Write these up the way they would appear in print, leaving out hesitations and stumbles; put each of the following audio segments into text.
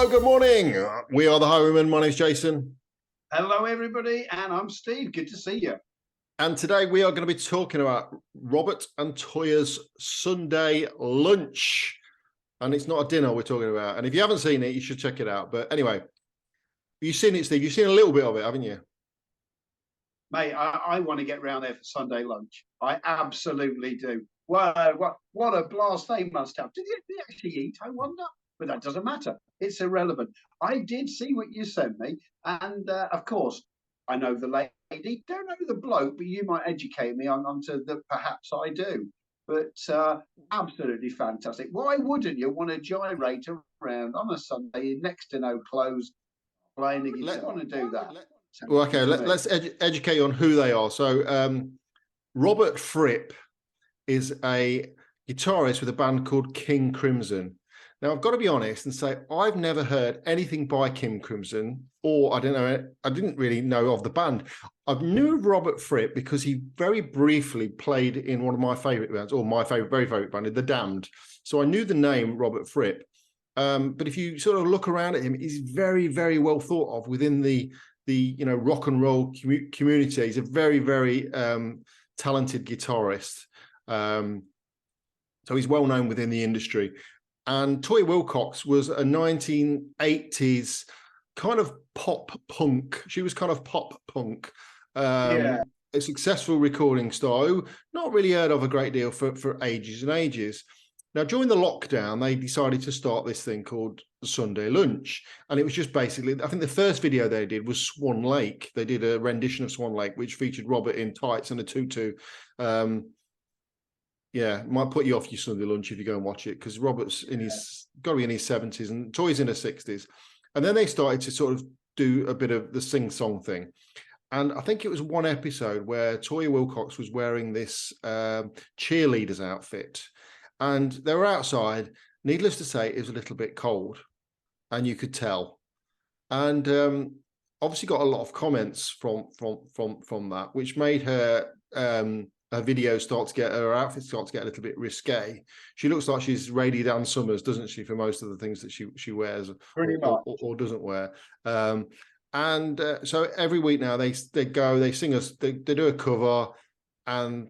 Hello, good morning. We are the Highwaymen. My name's Jason. Hello, everybody, and I'm Steve. Good to see you. And today we are going to be talking about Robert and Toyah's Sunday lunch. And it's not a dinner we're talking about. And if you haven't seen it, you should check it out. But anyway, you've seen it, Steve. You've seen a little bit of it, haven't you? Mate, I want to get round there for Sunday lunch. I absolutely do. Wow, what a blast they must have. Did they actually eat, I wonder? But that doesn't matter. It's irrelevant. I did see what you sent me. And of course, I know the lady. Don't know the bloke, but you might educate me onto the perhaps I do. But absolutely fantastic. Why wouldn't you want to gyrate around on a Sunday next to no clothes, playing the guitar? Want to do that? Well, okay, let's educate you on who they are. So Robert Fripp is a guitarist with a band called King Crimson. Now, I've got to be honest and say I've never heard anything by King Crimson, or I didn't really know of the band. I knew Robert Fripp because he very briefly played in one of my favourite bands, or my very favourite band, The Damned. So I knew the name Robert Fripp. But if you sort of look around at him, he's very, very well thought of within the rock and roll community. He's a very, very talented guitarist. So he's well known within the industry. And Toyah Wilcox was a 1980s kind of pop punk. She was kind of pop punk. A successful recording star, not really heard of a great deal for ages and ages. Now, during the lockdown, they decided to start this thing called Sunday Lunch. And it was just basically, I think the first video they did was Swan Lake. They did a rendition of Swan Lake, which featured Robert in tights and a tutu. Yeah, might put you off your Sunday lunch if you go and watch it, because Robert's got to be in his 70s and Toyah's in her 60s. And then they started to sort of do a bit of the sing-song thing. And I think it was one episode where Toyah Wilcox was wearing this cheerleader's outfit. And they were outside. Needless to say, it was a little bit cold, and you could tell. And obviously got a lot of comments from that, which made her video her outfit start to get a little bit risque. She looks like she's Radie Dan Summers, doesn't she, for most of the things that she wears or doesn't wear. So every week now they sing us, they do a cover and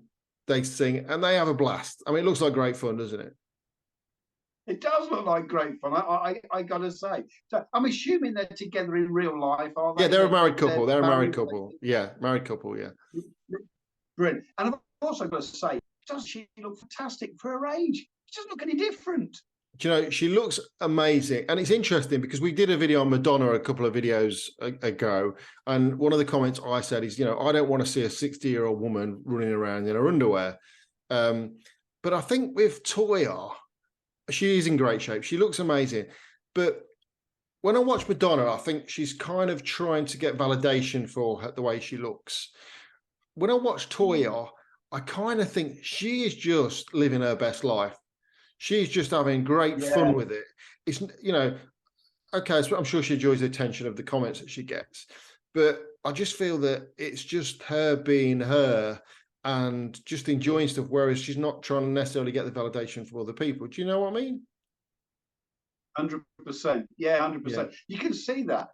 they sing and they have a blast. I mean, it looks like great fun, doesn't it? It does look like great fun. I gotta say. So I'm assuming they're together in real life, are they? Yeah, they're a married couple. They're a married couple. Yeah, married couple. Yeah. Brilliant. And I've also got to say, does she look fantastic for her age? She doesn't look any different. You know, she looks amazing. And it's interesting because we did a video on Madonna a couple of videos ago. And one of the comments I said is, I don't want to see a 60-year-old woman running around in her underwear. But I think with Toyah, she is in great shape. She looks amazing. But when I watch Madonna, I think she's kind of trying to get validation for her, the way she looks. When I watch Toyah, I kind of think she is just living her best life. She's just having great fun with it. It's, okay, so I'm sure she enjoys the attention of the comments that she gets. But I just feel that it's just her being her and just enjoying stuff, whereas she's not trying to necessarily get the validation from other people. Do you know what I mean? 100%. Yeah, 100%. Yeah. You can see that.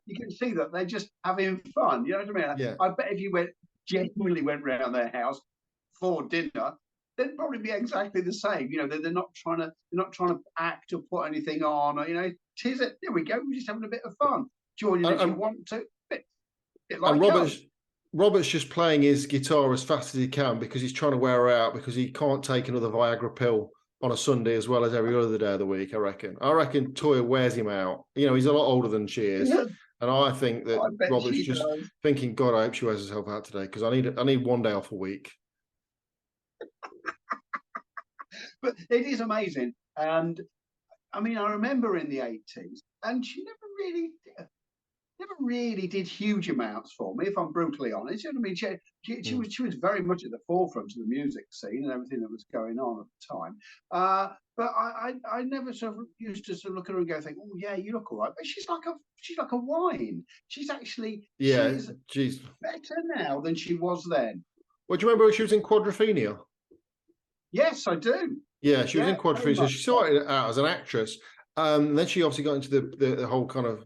They're just having fun. You know what I mean? Yeah. I bet if you genuinely went round their house for dinner, they'd probably be exactly the same. They're not trying to act or put anything on. Or, tis it. There we go. We're just having a bit of fun. Join in if you want to. Bit like Robert's just playing his guitar as fast as he can because he's trying to wear her out, because he can't take another Viagra pill on a Sunday as well as every other day of the week. I reckon Toyah wears him out. He's a lot older than she is. Yeah. And I think that Robert's just thinking, God, I hope she wears herself out today, because I need one day off a week. But it is amazing. And I mean, I remember in the 80s, and she never really did huge amounts for me, if I'm brutally honest. You know what I mean? She was very much at the forefront of the music scene and everything that was going on at the time. But I never sort of used to sort of look at her and go, think, oh yeah, you look all right. But she's like a wine. She's actually she's better now than she was then. Well, do you remember she was in Quadrophenia? Yes, I do. Yeah, she was in Quadrophenia. So she started out as an actress, Then she obviously got into the whole kind of,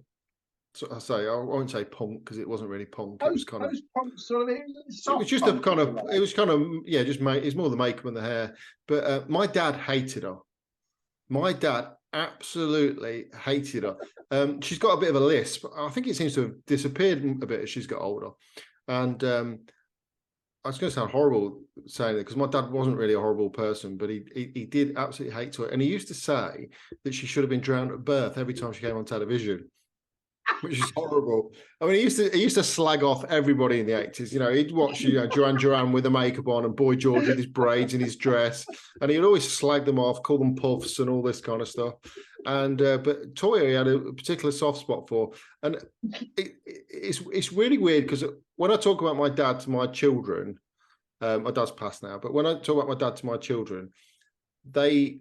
I won't say punk because it wasn't really punk. It was kind of punk sort of. It was just a kind of, it was kind of, yeah, just it's more the makeup and the hair. But my dad hated her. My dad absolutely hated her. She's got a bit of a lisp. I think it seems to have disappeared a bit as she's got older. And I was going to sound horrible saying it because my dad wasn't really a horrible person, but he did absolutely hate her. And he used to say that she should have been drowned at birth every time she came on television, which is horrible. I mean, he used to slag off everybody in the 80s. You know, he'd watch Duran Duran with the makeup on and Boy George with his braids and his dress, and he'd always slag them off, call them puffs and all this kind of stuff. And but Toyah, he had a particular soft spot for, and it's really weird because when I talk about my dad to my children, my dad's passed now, but when I talk about my dad to my children, they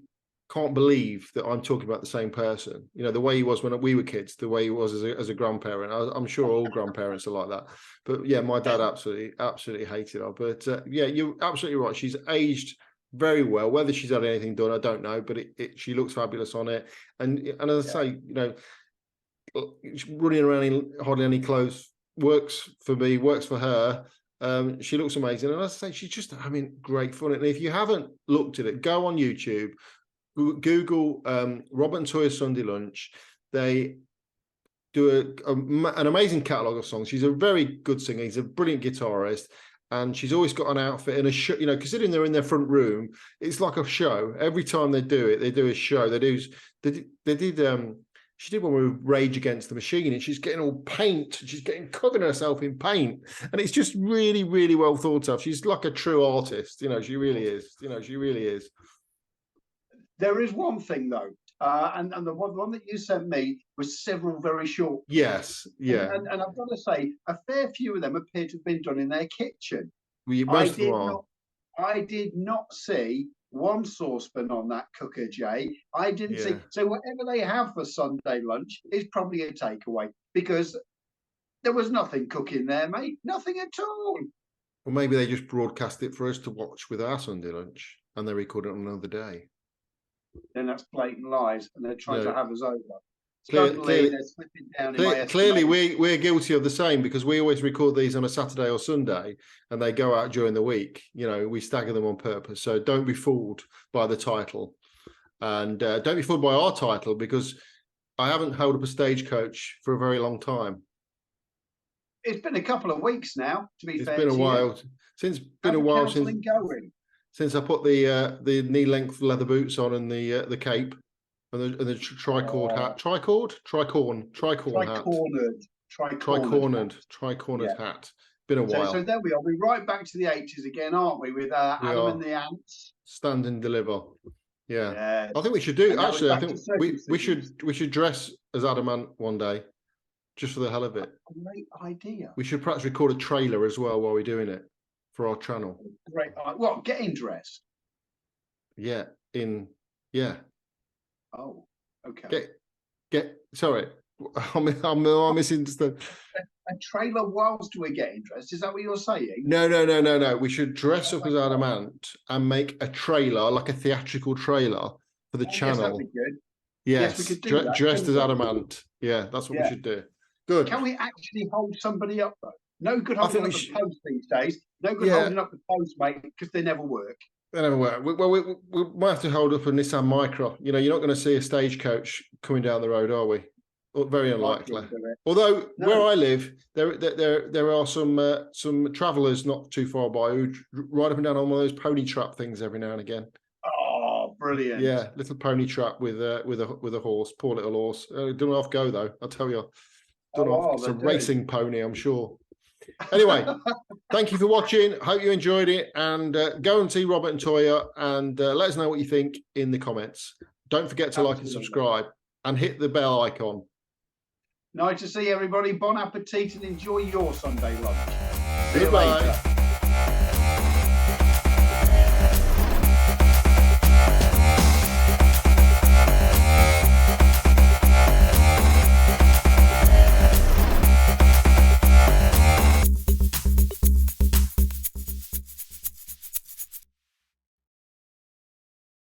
can't believe that I'm talking about the same person. You know, the way he was when we were kids, the way he was as a grandparent. I'm sure all grandparents are like that. But yeah, my dad absolutely hated her. But yeah, you're absolutely right. She's aged very well. Whether she's had anything done, I don't know. But she looks fabulous on it. And as I say, you know, running around in hardly any clothes works for me, works for her. She looks amazing. And as I say, she's just having great fun. And if you haven't looked at it, go on YouTube. Google Robert and Toyah Sunday Lunch. They do an amazing catalogue of songs. She's a very good singer. He's a brilliant guitarist, and she's always got an outfit and a show. You know, considering they're in their front room, it's like a show. Every time they do it, they do a show. She did one with Rage Against the Machine, and she's getting all paint. She's getting covering herself in paint, and it's just really, really well thought of. She's like a true artist. You know, she really is. You know, she really is. There is one thing though, and the one that you sent me was several very short. Yes, yeah. And I've got to say, a fair few of them appear to have been done in their kitchen. Most of them are. I did not see one saucepan on that cooker, Jay. I didn't see. So whatever they have for Sunday lunch is probably a takeaway because there was nothing cooking there, mate. Nothing at all. Well, maybe they just broadcast it for us to watch with our Sunday lunch, and they record it on another day. Then that's blatant lies, and they're trying to have us over. Clearly, they're slipping down. Clearly, we're guilty of the same because we always record these on a Saturday or Sunday, and they go out during the week. You know, we stagger them on purpose. So don't be fooled by the title, and don't be fooled by our title because I haven't held up a stagecoach for a very long time. It's been a couple of weeks now. To be fair, it's been a while since I put the knee-length leather boots on and the cape and the tricorn hat, tricornered hat. Been a while. So there we are. We're right back to the 80s again, aren't we? With Adam and the Ants. Stand and deliver. Yeah. I think we should do. Actually, I think we should dress as Adam Ant one day, just for the hell of it. Great idea. We should perhaps record a trailer as well while we're doing it. For our channel. Great. What? Getting dressed? Yeah. Oh, okay. Sorry. I'm missing the... A trailer whilst we're getting dressed? Is that what you're saying? No. We should dress up as Adam Ant and make a trailer, like a theatrical trailer for the channel. Yes, that'd be good. Yes, we could do that. Dressed as Adam Ant. Yeah, that's what we should do. Good. Can we actually hold somebody up though? No good holding up the post these days. No good holding up the post, mate, because they never work. They never work. We might have to hold up a Nissan Micra. You know, you're not going to see a stagecoach coming down the road, are we? Very unlikely. Although where I live, there are some travellers not too far by who ride up and down on one of those pony trap things every now and again. Oh, brilliant! Yeah, little pony trap with a horse, poor little horse. Don't half go though. I'll tell you. It's a racing pony, I'm sure. Anyway, thank you for watching. Hope you enjoyed it, and go and see Robert and Toyah, and let us know what you think in the comments. Don't forget to like and subscribe and hit the bell icon. Nice to see everybody. Bon appetit and enjoy your Sunday lunch. Goodbye.